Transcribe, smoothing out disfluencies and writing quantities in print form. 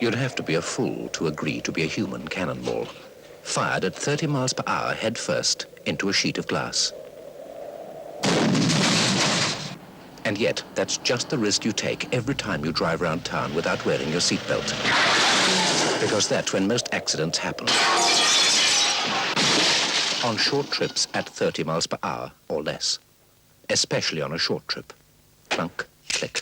You'd have to be a fool to agree to be a human cannonball, fired at 30 miles per hour head first into a sheet of glass. And yet, that's just the risk you take every time you drive around town without wearing your seatbelt. Because that's when most accidents happen. On short trips at 30 miles per hour or less. Especially on a short trip. Clunk, click.